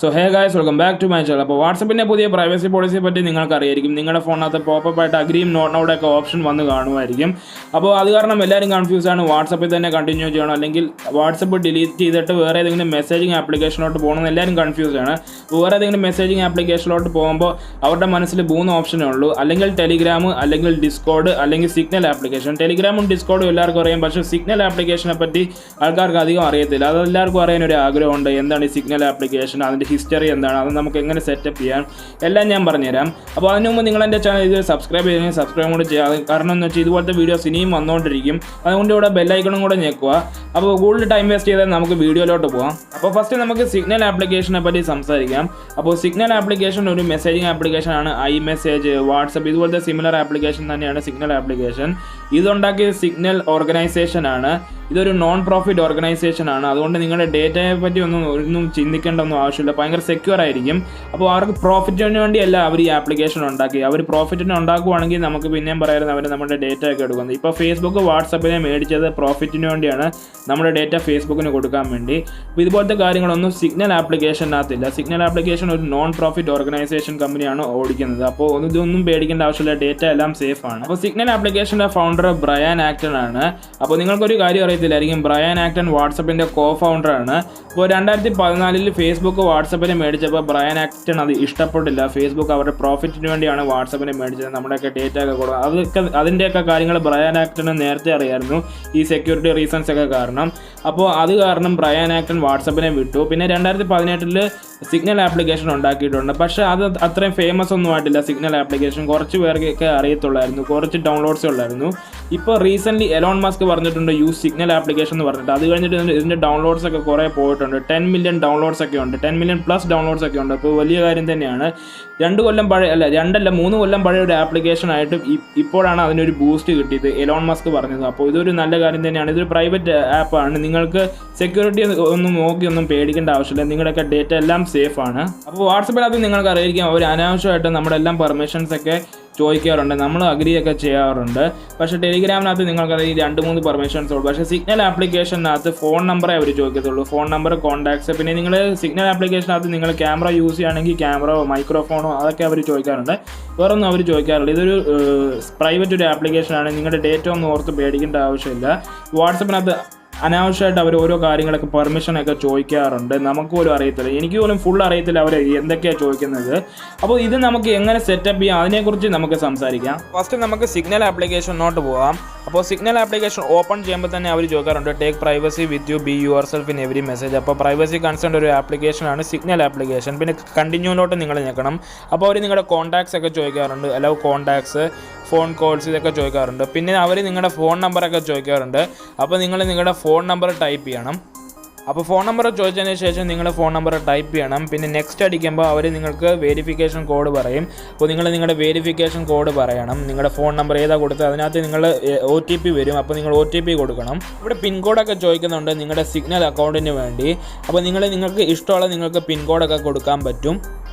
So hey guys, welcome back to my channel. അപ്പോൾ വാട്സപ്പിൻ്റെ പുതിയ privacy പോളിസിയെ പറ്റി നിങ്ങൾക്ക് അറിയായിരിക്കും. നിങ്ങളുടെ ഫോണിനകത്ത് പോപ്പപ്പ് ആയിട്ട് അഗ്രിയും നോട്ട് നൗടെ ഒക്കെ ഓപ്ഷൻ വന്ന് കാണുമായിരിക്കും. അപ്പോൾ അത് കാരണം എല്ലാവരും കൺഫ്യൂസ് ആണ്, വാട്സപ്പിൽ തന്നെ കണ്ടിന്യൂ ചെയ്യണം അല്ലെങ്കിൽ വാട്സപ്പ് ഡിലീറ്റ് ചെയ്തിട്ട് വേറെ ഏതെങ്കിലും മെസ്സേജിങ് ആപ്ലിക്കേഷനിലോട്ട് പോകണമെന്ന് എല്ലാവരും കൺഫ്യൂസ് ആണ്. വേറെ ഏതെങ്കിലും മെസ്സേജിങ് ആപ്ലിക്കേഷനിലോട്ട് പോകുമ്പോൾ അവരുടെ മനസ്സിൽ 3 ഓപ്ഷനേ ഉള്ളൂ. അല്ലെങ്കിൽ ടെലിഗ്രാം, അല്ലെങ്കിൽ ഡിസ്കോഡ്, അല്ലെങ്കിൽ സിഗ്നൽ ആപ്ലിക്കേഷൻ. ടെലിഗ്രാമും ഡിസ്കോഡും എല്ലാവർക്കും അറിയാം, പക്ഷേ സിഗ്നൽ ആപ്ലിക്കേഷനെ പറ്റി ആൾക്കാർക്ക് അധികം അറിയത്തില്ല. അത് എല്ലാവർക്കും അറിയാനൊരു ആഗ്രഹമുണ്ട്, എന്താണ് ഈ സിഗ്നൽ ആപ്ലിക്കേഷൻ, അതിൻ്റെ ഹിസ്റ്ററി എന്താണ്, അത് നമുക്ക് എങ്ങനെ സെറ്റപ്പ് ചെയ്യാം, എല്ലാം ഞാൻ പറഞ്ഞുതരാം. അപ്പോൾ അതിന് മുമ്പ് നിങ്ങൾ എൻ്റെ ചാനൽ ഇത് സബ്സ്ക്രൈബ് ചെയ്തെങ്കിൽ സബ്സ്ക്രൈബ് കൂടെ ചെയ്യാം. കാരണം എന്ന് വെച്ചാൽ ഇതുപോലത്തെ വീഡിയോസ് ഇനിയും വന്നുകൊണ്ടിരിക്കും. അതുകൊണ്ട് ഇവിടെ ബെല്ലൈക്കണും കൂടെ ഞെക്കുക. അപ്പോൾ കൂടുതൽ ടൈം വേസ്റ്റ് ചെയ്താൽ നമുക്ക് വീഡിയോയിലോട്ട് പോകാം. അപ്പോൾ ഫസ്റ്റ് നമുക്ക് സിഗ്നൽ ആപ്ലിക്കേഷനെ പറ്റി സംസാരിക്കാം. അപ്പോൾ സിഗ്നൽ ആപ്ലിക്കേഷൻ ഒരു മെസ്സേജിങ് ആപ്ലിക്കേഷനാണ്. iMessage, വാട്സപ്പ് ഇതുപോലത്തെ സിമിലർ ആപ്ലിക്കേഷൻ തന്നെയാണ് സിഗ്നൽ ആപ്ലിക്കേഷൻ. ഇതുണ്ടാക്കിയ സിഗ്നൽ ഓർഗനൈസേഷൻ ആണ്. ഇതൊരു നോൺ പ്രോഫിറ്റ് ഓർഗനൈസേഷൻ ആണ്. അതുകൊണ്ട് നിങ്ങളുടെ ഡേറ്റയെ പറ്റി ഒന്നും ചിന്തിക്കേണ്ട ഒന്നും ആവശ്യമില്ല, ഭയങ്കര സെക്യൂർ ആയിരിക്കും. അപ്പോൾ അവർക്ക് പ്രോഫിറ്റിന് വേണ്ടിയല്ല അവർ ഈ ആപ്ലിക്കേഷൻ ഉണ്ടാക്കി. അവർ പ്രോഫിറ്റിന് ഉണ്ടാക്കുവാണെങ്കിൽ നമുക്ക് പിന്നെയും പറയാമായിരുന്നു അവർ നമ്മുടെ ഡേറ്റ ഒക്കെ എടുക്കുന്നത്. ഇപ്പോൾ ഫേസ്ബുക്ക് വാട്സപ്പിനെ മേടിച്ചത് പ്രോഫിറ്റിന് വേണ്ടിയാണ്, നമ്മുടെ ഡേറ്റ ഫേസ്ബുക്കിന് കൊടുക്കാൻ വേണ്ടി. അപ്പോൾ ഇതുപോലത്തെ കാര്യങ്ങളൊന്നും സിഗ്നൽ ആപ്ലിക്കേഷനകത്തില്ല. സിഗ്നൽ ആപ്ലിക്കേഷൻ ഒരു നോൺ പ്രോഫിറ്റ് ഓർഗനൈസേഷൻ കമ്പനിയാണ് ഓടിക്കുന്നത്. അപ്പോൾ ഇതൊന്നും പേടിക്കേണ്ട ആവശ്യമില്ല, ഡേറ്റ എല്ലാം സേഫ് ആണ്. അപ്പോൾ സിഗ്നൽ ആപ്ലിക്കേഷൻ്റെ ഫൗണ്ടർ ബ്രയാൻ ആക്ടൺ ആണ്. അപ്പോൾ നിങ്ങൾക്കൊരു കാര്യം അറിയത്തില്ലായിരിക്കും, ബ്രയാൻ ആക്ടൺ വാട്സപ്പിൻ്റെ കോ ഫൗണ്ടറാണ്. അപ്പോൾ 2014 ഫേസ്ബുക്ക് വാട്സപ്പിനെ മേടിച്ചപ്പോൾ ബ്രയാൻ ആക്ടൺ അത് ഇഷ്ടപ്പെട്ടില്ല. ഫേസ്ബുക്ക് അവരുടെ പ്രോഫിറ്റിന് വേണ്ടിയാണ് വാട്സപ്പിനെ മേടിച്ചത്, നമ്മുടെയൊക്കെ ഡേറ്റ ഒക്കെ കൊടുക്കുക. അതിൻ്റെയൊക്കെ കാര്യങ്ങൾ ബ്രയാൻ ആക്ടന് നേരത്തെ അറിയായിരുന്നു, ഈ സെക്യൂരിറ്റി റീസൺസ് ഒക്കെ കാരണം. അപ്പോൾ അത് കാരണം ബ്രയാൻ ആക്ടൺ വാട്സപ്പിനെ വിട്ടു. പിന്നെ 2018 സിഗ്നൽ ആപ്ലിക്കേഷൻ ഉണ്ടാക്കിയിട്ടുണ്ട്. പക്ഷേ അത് അത്രയും ഫേമസ് ഒന്നും ആയിട്ടില്ല സിഗ്നൽ ആപ്ലിക്കേഷൻ. കുറച്ച് പേർക്കൊക്കെ അറിയത്തുള്ളായിരുന്നു, കുറച്ച് ഡൗൺലോഡ്സ് ഉള്ളായിരുന്നു. ഇപ്പോൾ റീസെൻ്റ്ലി എലോൺ മസ്ക് പറഞ്ഞിട്ടുണ്ട് യൂസ് സിഗ്നൽ ആപ്ലിക്കേഷൻ എന്ന് പറഞ്ഞിട്ട്. അത് കഴിഞ്ഞിട്ട് ഇതിൻ്റെ ഡൗൺലോഡ്സ് ഒക്കെ കുറേ പോയിട്ടുണ്ട്. 10 മില്യൺ ഡൗൺലോഡ്സ് ഒക്കെ ഉണ്ട്, 10 മില്യൺ പ്ലസ് ഡൗൺലോഡ്സ് ഒക്കെ ഉണ്ട്. അപ്പോൾ വലിയ കാര്യം തന്നെയാണ്. 3 കൊല്ലം പഴയ ഒരു ആപ്ലിക്കേഷൻ ആയിട്ട് ഇപ്പോഴാണ് അതിനൊരു ബൂസ്റ്റ് കിട്ടിയത്, എലോൺ മസ്ക് പറഞ്ഞത്. അപ്പോൾ ഇതൊരു നല്ല കാര്യം തന്നെയാണ്. ഇതൊരു പ്രൈവറ്റ് ആപ്പാണ്, നിങ്ങൾക്ക് സെക്യൂരിറ്റി ഒന്നും പേടിക്കേണ്ട ആവശ്യമില്ല, നിങ്ങളുടെയൊക്കെ ഡേറ്റ എല്ലാം സേഫ് ആണ്. അപ്പോൾ വാട്സപ്പിനകത്ത് നിങ്ങൾക്ക് അറിയിക്കാം, അവർ അനാവശ്യമായിട്ട് നമ്മുടെ എല്ലാം പെർമിഷൻസ് ഒക്കെ ചോദിക്കാറുണ്ട്, നമ്മൾ അഗ്രി ഒക്കെ ചെയ്യാറുണ്ട്. പക്ഷേ ടെലിഗ്രാമിനകത്ത് നിങ്ങൾക്കറിയാം 2-3 പെർമിഷൻസ് ഉള്ളൂ. പക്ഷേ സിഗ്നൽ ആപ്ലിക്കേഷനകത്ത് ഫോൺ നമ്പറേ അവർ ചോദിക്കത്തുള്ളൂ, ഫോൺ നമ്പർ, കോൺടാക്ട്സ്. പിന്നെ നിങ്ങൾ സിഗ്നൽ ആപ്ലിക്കേഷനകത്ത് നിങ്ങൾ ക്യാമറ യൂസ് ചെയ്യുകയാണെങ്കിൽ ക്യാമറയോ മൈക്രോഫോണോ അതൊക്കെ അവർ ചോദിക്കാറുണ്ട്, വേറൊന്നും അവർ ചോദിക്കാറില്ല. ഇതൊരു പ്രൈവറ്റ് ഒരു ആപ്ലിക്കേഷനാണ്, നിങ്ങളുടെ ഡേറ്റ ഒന്നും ഓർത്ത് പേടിക്കേണ്ട ആവശ്യമില്ല. വാട്സപ്പിനകത്ത് അനാവശ്യമായിട്ട് അവർ ഓരോ കാര്യങ്ങളൊക്കെ പെർമിഷനൊക്കെ ചോദിക്കാറുണ്ട്, നമുക്ക് പോലും അറിയത്തില്ല, എനിക്ക് പോലും ഫുൾ അറിയത്തില്ല അവർ എന്തൊക്കെയാണ് ചോദിക്കുന്നത്. അപ്പോൾ ഇത് നമുക്ക് എങ്ങനെ സെറ്റപ്പ് ചെയ്യാം അതിനെക്കുറിച്ച് നമുക്ക് സംസാരിക്കാം. ഫസ്റ്റ് നമുക്ക് സിഗ്നൽ ആപ്ലിക്കേഷനോട്ട് പോകാം. അപ്പോൾ സിഗ്നൽ ആപ്ലിക്കേഷൻ ഓപ്പൺ ചെയ്യുമ്പോൾ തന്നെ അവർ ചോദിക്കാറുണ്ട് take privacy with you, be your self in every message. അപ്പോൾ പ്രൈവസി കൺസേൺ ഒരു ആപ്ലിക്കേഷനാണ് സിഗ്നൽ ആപ്ലിക്കേഷൻ. പിന്നെ കണ്ടിന്യൂലോട്ട് നിങ്ങൾ ഞെക്കണം. അപ്പോൾ അവർ നിങ്ങളുടെ കോൺടാക്ട്സ് ഒക്കെ ചോദിക്കാറുണ്ട്, അലോ കോൺടാക്ട്സ്, ഫോൺ കോൾസ് ഇതൊക്കെ ചോദിക്കാറുണ്ട്. പിന്നെ അവർ നിങ്ങളുടെ ഫോൺ നമ്പറൊക്കെ ചോദിക്കാറുണ്ട്. അപ്പോൾ നിങ്ങൾ നിങ്ങളുടെ ഫോൺ നമ്പർ ടൈപ്പ് ചെയ്യണം. അപ്പോൾ ഫോൺ നമ്പർ ചോദിച്ചതിന് ശേഷം നിങ്ങൾ ഫോൺ നമ്പർ ടൈപ്പ് ചെയ്യണം. പിന്നെ നെക്സ്റ്റ് അടിക്കുമ്പോൾ അവർ നിങ്ങൾക്ക് വെരിഫിക്കേഷൻ കോഡ് പറയും. അപ്പോൾ നിങ്ങൾ നിങ്ങളുടെ വെരിഫിക്കേഷൻ കോഡ് പറയണം. നിങ്ങളുടെ ഫോൺ നമ്പർ ഏതാ കൊടുത്തത് അതിനകത്ത് നിങ്ങൾ OTP വരും, അപ്പോൾ നിങ്ങൾ OTP കൊടുക്കണം. ഇവിടെ പിൻകോഡൊക്കെ ചോദിക്കുന്നുണ്ട് നിങ്ങളുടെ സിഗ്നൽ അക്കൗണ്ടിന് വേണ്ടി. അപ്പോൾ നിങ്ങൾക്ക് ഇഷ്ടമുള്ള നിങ്ങൾക്ക് പിൻകോഡൊക്കെ കൊടുക്കാൻ പറ്റും.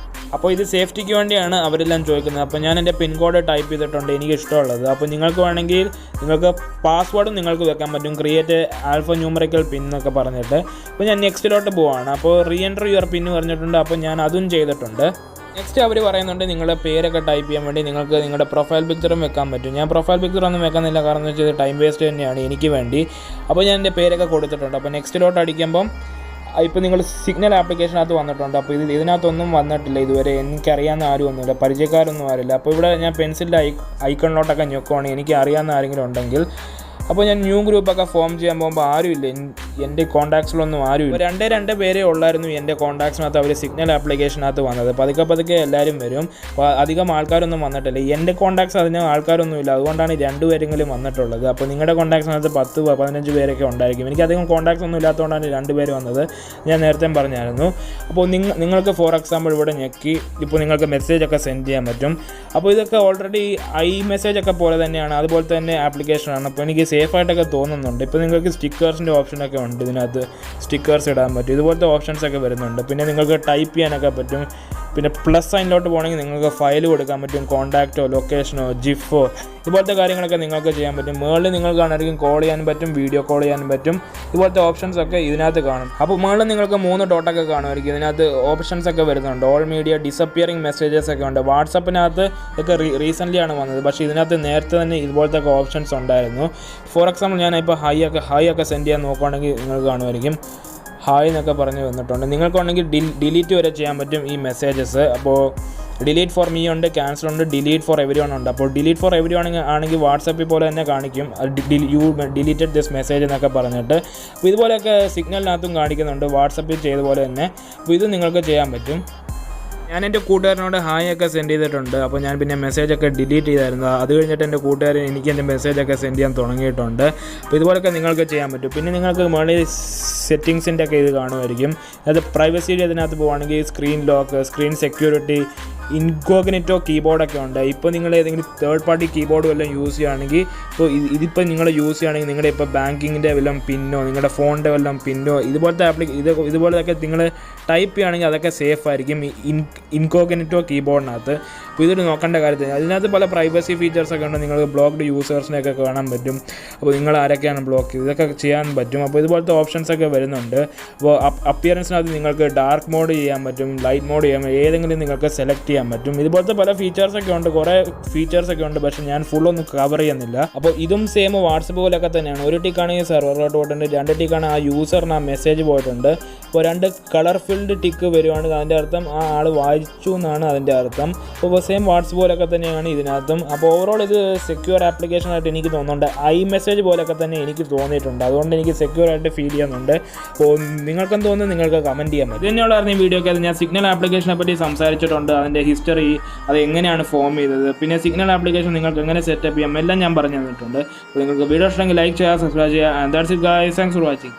അപ്പോൾ ഇത് സേഫ്റ്റിക്ക് വേണ്ടിയാണ് അവരെല്ലാം ചോദിക്കുന്നത്. അപ്പോൾ ഞാൻ എൻ്റെ പിൻകോഡ് ടൈപ്പ് ചെയ്തിട്ടുണ്ട്, എനിക്ക് ഇഷ്ടമുള്ളത്. അപ്പോൾ നിങ്ങൾക്ക് വേണമെങ്കിൽ നിങ്ങൾക്ക് പാസ്വേഡും നിങ്ങൾക്ക് വെക്കാൻ പറ്റും, ക്രിയേറ്റ് ആൽഫ ന്യൂമറിക്കൽ പിൻ എന്നൊക്കെ പറഞ്ഞിട്ട്. അപ്പോൾ ഞാൻ നെക്സ്റ്റിലോട്ട് പോവാണ്. അപ്പോൾ റീ എൻറ്റർ യുവർ പിൻ പറഞ്ഞിട്ടുണ്ട്, അപ്പോൾ ഞാൻ അതും ചെയ്തിട്ടുണ്ട്. നെക്സ്റ്റ് അവർ പറയുന്നുണ്ട് നിങ്ങളുടെ പേരൊക്കെ ടൈപ്പ് ചെയ്യാൻ വേണ്ടി നിങ്ങൾക്ക് നിങ്ങളുടെ പ്രൊഫൈൽ പിക്ചറും വെക്കാൻ പറ്റും. ഞാൻ പ്രൊഫൈൽ പിക്ചറൊന്നും വെക്കുന്നില്ല, കാരണം എന്ന് വെച്ചാൽ ടൈം വേസ്റ്റ് തന്നെയാണ് എനിക്ക് വേണ്ടി. അപ്പോൾ ഞാൻ എൻ്റെ പേരൊക്കെ കൊടുത്തിട്ടുണ്ട്. അപ്പോൾ നെക്സ്റ്റിലോട്ട് അടിക്കുമ്പം ഇപ്പോൾ നിങ്ങൾ സിഗ്നൽ ആപ്ലിക്കേഷനകത്ത് വന്നിട്ടുണ്ട്. അപ്പോൾ ഇതിനകത്തൊന്നും വന്നിട്ടില്ല ഇതുവരെ, എനിക്കറിയാവുന്ന ആരും ഒന്നുമില്ല, പരിചയക്കാരൊന്നും ആരില്ല. അപ്പോൾ ഇവിടെ ഞാൻ പെൻസിലിൻ്റെ ഐക്കണിലോട്ടൊക്കെ ഞെക്കുവാണെങ്കിൽ എനിക്ക് അറിയാവുന്ന ആരെങ്കിലും ഉണ്ടെങ്കിൽ. അപ്പോൾ ഞാൻ ന്യൂ ഗ്രൂപ്പൊക്കെ ഫോം ചെയ്യാൻ പോകുമ്പോൾ ആരുമില്ല, എൻ്റെ കോൺടാക്ട്സിലൊന്നും ആരുമില്ല. 2 പേരേ ഉള്ളായിരുന്നു എൻ്റെ കോൺടാക്ട്സിനകത്ത് അവർ സിഗ്നൽ ആപ്ലിക്കേഷനകത്ത് വന്നത്. പതുക്കെ എല്ലാവരും വരും, അധികം ആൾക്കാരൊന്നും വന്നിട്ടില്ല. എൻ്റെ കോൺടാക്ട്സ് അതിന് ആൾക്കാരൊന്നുമില്ല, അതുകൊണ്ടാണ് 2 പേരെങ്കിലും വന്നിട്ടുള്ളത്. അപ്പോൾ നിങ്ങളുടെ കോൺടാക്ട്സിനകത്ത് 10-15 പേരൊക്കെ ഉണ്ടായിരിക്കും. എനിക്ക് അധികം കോൺടാക്ട്സ് ഒന്നും ഇല്ലാത്തതുകൊണ്ടാണ് 2 പേര് വന്നത്, ഞാൻ നേരത്തെ പറഞ്ഞായിരുന്നു. അപ്പോൾ നിങ്ങൾക്ക് ഫോർ എക്സാമ്പിൾ ഇവിടെ ഞെക്കി ഇപ്പോൾ നിങ്ങൾക്ക് മെസ്സേജൊക്കെ സെൻഡ് ചെയ്യാൻ പറ്റും. അപ്പോൾ ഇതൊക്കെ ഓൾറെഡി iMessage ഒക്കെ പോലെ തന്നെയാണ്, അതുപോലെ തന്നെ ആപ്ലിക്കേഷനാണ്. അപ്പോൾ എനിക്ക് സേഫായിട്ടൊക്കെ തോന്നുന്നുണ്ട്. ഇപ്പോൾ നിങ്ങൾക്ക് സ്റ്റിക്കേഴ്സിൻ്റെ ഓപ്ഷനൊക്കെ ഉണ്ട്, ഇതിനകത്ത് സ്റ്റിക്കേഴ്സ് ഇടാൻ പറ്റും, ഇതുപോലത്തെ ഓപ്ഷൻസൊക്കെ വരുന്നുണ്ട്. പിന്നെ നിങ്ങൾക്ക് ടൈപ്പ് ചെയ്യാനൊക്കെ പറ്റും. പിന്നെ പ്ലസ് സൈനിലോട്ട് പോകണമെങ്കിൽ നിങ്ങൾക്ക് ഫയൽ കൊടുക്കാൻ പറ്റും, കോൺടാക്റ്റോ ലൊക്കേഷനോ ജിഫോ ഇതുപോലത്തെ കാര്യങ്ങളൊക്കെ നിങ്ങൾക്ക് ചെയ്യാൻ പറ്റും. മുകളിൽ നിങ്ങൾക്ക് കാണായിരിക്കും കോൾ ചെയ്യാനും പറ്റും, വീഡിയോ കോൾ ചെയ്യാനും പറ്റും. ഇതുപോലത്തെ ഓപ്ഷൻസ് ഒക്കെ ഇതിനകത്ത് കാണും. അപ്പോൾ മുകളിൽ നിങ്ങൾക്ക് 3 ഡോട്ടൊക്കെ കാണുമായിരിക്കും. ഇതിനകത്ത് ഓപ്ഷൻസ് ഒക്കെ വരുന്നുണ്ട്. ഓൾ മീഡിയ, ഡിസപ്പിയറിംഗ് മെസ്സേജസ് ഒക്കെ ഉണ്ട്. വാട്സപ്പിനകത്ത് ഒക്കെ റീസെൻ്റ്ലി ആണ് വന്നത്, പക്ഷേ ഇതിനകത്ത് നേരത്തെ തന്നെ ഇതുപോലത്തെ ഒക്കെ ഓപ്ഷൻസ് ഉണ്ടായിരുന്നു. ഫോർ എക്സാമ്പിൾ ഞാൻ ഇപ്പോൾ ഹൈ ഒക്കെ സെൻഡ് ചെയ്യാൻ നോക്കുകയാണെങ്കിൽ നിങ്ങൾക്ക് കാണുമായിരിക്കും ഹായ് എന്നൊക്കെ പറഞ്ഞ് വന്നിട്ടുണ്ട്. നിങ്ങൾക്കുണ്ടെങ്കിൽ ഡിലീറ്റ് വരെ ചെയ്യാൻ പറ്റും ഈ മെസ്സേജസ്. അപ്പോൾ ഡിലീറ്റ് ഫോർ മീ ഉണ്ട്, ക്യാൻസൽ ഉണ്ട്, ഡിലീറ്റ് ഫോർ എവരി വൺ ഉണ്ട്. അപ്പോൾ ഡിലീറ്റ് ഫോർ എവരി വൺ ആണെങ്കിൽ വാട്സപ്പിൽ പോലെ തന്നെ കാണിക്കും യു ഡിലീറ്റഡ് ദിസ് മെസ്സേജ് എന്നൊക്കെ പറഞ്ഞിട്ട്. അപ്പോൾ ഇതുപോലെയൊക്കെ സിഗ്നലിനകത്തും കാണിക്കുന്നുണ്ട്, വാട്സപ്പിൽ ചെയ്ത പോലെ തന്നെ. അപ്പോൾ ഇത് നിങ്ങൾക്ക് ചെയ്യാൻ പറ്റും. ഞാൻ എൻ്റെ കൂട്ടുകാരനോട് ഹായ് ഒക്കെ സെൻഡ് ചെയ്തിട്ടുണ്ട്. അപ്പോൾ ഞാൻ പിന്നെ മെസ്സേജൊക്കെ ഡിലീറ്റ് ചെയ്തായിരുന്നു. അത് കഴിഞ്ഞിട്ട് എൻ്റെ കൂട്ടുകാരൻ എനിക്ക് എൻ്റെ മെസ്സേജൊക്കെ സെൻഡ് ചെയ്യാൻ തുടങ്ങിയിട്ടുണ്ട്. അപ്പോൾ ഇതുപോലൊക്കെ നിങ്ങൾക്ക് ചെയ്യാൻ പറ്റും. പിന്നെ നിങ്ങൾക്ക് മുകളിൽ സെറ്റിങ്സിൻ്റെ ഒക്കെ ഇത് കാണുമായിരിക്കും. അത് പ്രൈവസിയുടെ ഇതിനകത്ത് പോകുകയാണെങ്കിൽ screen lock, screen security, incognito കീബോർഡൊക്കെ ഉണ്ട്. ഇപ്പോൾ നിങ്ങൾ ഏതെങ്കിലും തേർഡ് പാർട്ടി കീബോർഡ് വല്ലതും യൂസ് ചെയ്യുകയാണെങ്കിൽ, ഇപ്പോൾ ഇതിപ്പോൾ നിങ്ങൾ യൂസ് ചെയ്യുകയാണെങ്കിൽ നിങ്ങളുടെ ഇപ്പോൾ ബാങ്കിങ്ങിൻ്റെ വല്ലതും പിന്നോ നിങ്ങളുടെ ഫോണിൻ്റെ വല്ലതും പിന്നോ ഇതുപോലത്തെ നിങ്ങൾ ടൈപ്പ് ചെയ്യുകയാണെങ്കിൽ അതൊക്കെ സേഫ് ആയിരിക്കും ഇൻകോഗ്നിറ്റോ കീബോർഡിനകത്ത്. അപ്പോൾ ഇതൊരു നോക്കേണ്ട കാര്യത്തിൽ അതിനകത്ത് പല പ്രൈവസി ഫീച്ചേഴ്സൊക്കെ ഉണ്ട്. നിങ്ങൾക്ക് ബ്ലോക്ക്ഡ് യൂസേഴ്സിനെയൊക്കെ കാണാൻ പറ്റും. അപ്പോൾ നിങ്ങൾ ആരൊക്കെയാണ് ബ്ലോക്ക് ചെയ്ത് ഇതൊക്കെ ചെയ്യാൻ പറ്റും. അപ്പോൾ ഇതുപോലത്തെ ഓപ്ഷൻസൊക്കെ വരുന്നുണ്ട്. അപ്പോൾ അപ്പിയറൻസിനകത്ത് നിങ്ങൾക്ക് ഡാർക്ക് മോഡ് ചെയ്യാൻ പറ്റും, ലൈറ്റ് മോഡ് ചെയ്യാൻ പറ്റും, ഏതെങ്കിലും നിങ്ങൾക്ക് സെലക്ട് ചെയ്യാൻ പറ്റും. ഇതുപോലത്തെ പല ഫീച്ചേഴ്സൊക്കെ ഉണ്ട്, കുറേ ഫീച്ചേഴ്സൊക്കെ ഉണ്ട്, പക്ഷേ ഞാൻ ഫുള്ളൊന്നും കവർ ചെയ്യുന്നില്ല. അപ്പോൾ ഇതും സെയിം വാട്സപ്പ് പോലൊക്കെ തന്നെയാണ്. ഒരു ടിക്കാണെങ്കിൽ സെർവറിലോട്ട് പോയിട്ടുണ്ട്, 2 ടിക്കാണ് ആ യൂസറിന് ആ മെസ്സേജ് പോയിട്ടുണ്ട്. അപ്പോൾ 2 കളർ ഫിൽഡ് ടിക്ക് വരുവാണെങ്കിൽ അതിൻ്റെ അർത്ഥം ആ ആൾ വായിച്ചു എന്നാണ് അതിൻ്റെ അർത്ഥം. അപ്പോൾ സെയിം വാട്സപ്പ് പോലൊക്കെ തന്നെയാണ് ഇതിനകത്തും. അപ്പോൾ ഓവറോൾ ഇത് സെക്യൂർ ആപ്ലിക്കേഷനായിട്ട് എനിക്ക് തോന്നുന്നുണ്ട്. ഐ മെസ്സേജ് പോലൊക്കെ തന്നെ എനിക്ക് തോന്നിയിട്ടുണ്ട്. അതുകൊണ്ട് എനിക്ക് സെക്യൂർ ആയിട്ട് ഫീൽ ചെയ്യുന്നുണ്ട്. അപ്പോൾ നിങ്ങൾക്കും തോന്നുന്നു നിങ്ങൾക്ക് കമൻറ്റ് ചെയ്യാൻ പറ്റും. ഇതിനുള്ളായിരുന്നു ഈ വീഡിയോ ഒക്കെ. ഞാൻ സിഗ്നൽ ആപ്ലിക്കേഷനെ പറ്റി സംസാരിച്ചിട്ടുണ്ട്, അതിൻ്റെ ഹിസ്റ്ററി, അത് എങ്ങനെയാണ് ഫോം ചെയ്തത്, പിന്നെ സിഗ്നൽ ആപ്ലിക്കേഷൻ നിങ്ങൾക്ക് എങ്ങനെ സെറ്റപ്പ് ചെയ്യാം എല്ലാം ഞാൻ പറഞ്ഞു തന്നിട്ടുണ്ട്. അപ്പോൾ നിങ്ങൾക്ക് വീഡിയോ ഇഷ്ടമെങ്കിൽ ലൈക്ക് ചെയ്യുക, സബ്സ്ക്രൈബ് ചെയ്യുക. And that's it guys, thanks for watching.